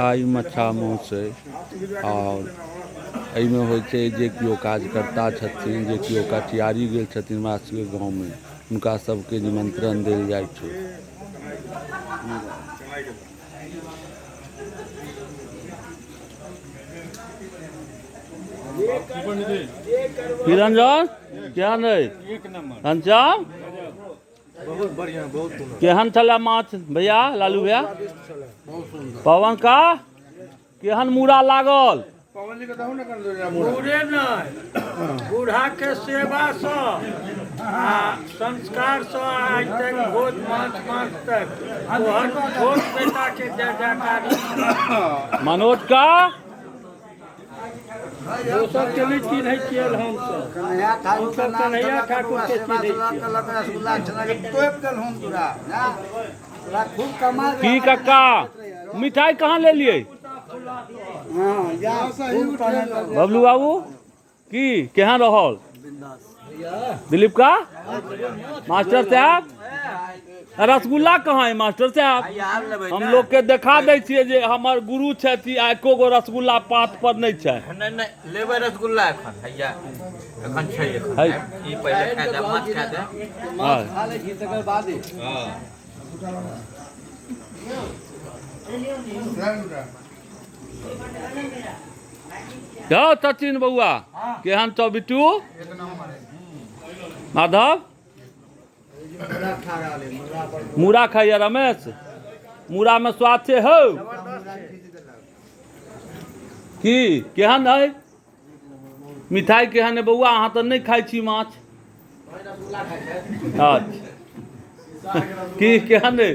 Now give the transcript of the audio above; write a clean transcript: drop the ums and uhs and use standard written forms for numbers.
आई मच्छा मौस और एहिमे होइ छै जे केओ कार्यकर्ता छथिन जे केओ कटियारी गेल छथिन हमरा सबके गाँवमे हुनका सबके निमंत्रण देल जाइ छै। रंजन केहन है घनश्याम बहुत बढ़िया बहुत केहन छलै माछ भैया लालू भैया पवन का केहन मूड़ा लागल पूरे नहीं बूढ़ा के सेवा से संस्कार से आज तक भोज माछ तक छोट बेटा के जयकारी मनोज का दोसर के नहीं चिन्ह छियै हम सब कन्हैया ठाकुर के चिन्ह की कक्का मिठाई कहाँ ले लिए बबलू बाबू की केहन रहल दिलीप का मास्टर साहब रसगुल्ला कहाँ है मास्टर साहब हम लोग के देखा दै छियै जे हमर गुरु छथि आ एको गो रसगुल्ला पात पर नहीं छै। नहीं लेबै रसगुल्ला एखन हैया एखन छै है ई पहिले खा दे माछ खा दे हां खा लै छी तकर बाद जाओ सचिन बउआ केहन छौ बिट्टू माधव मूड़ा खाइए रमेश मूड़ा में स्वाद छै हो की केहन है मिठाई केहन है बउआ अहाँ तो नहीं खाई छी माछ अच्छा की केहन है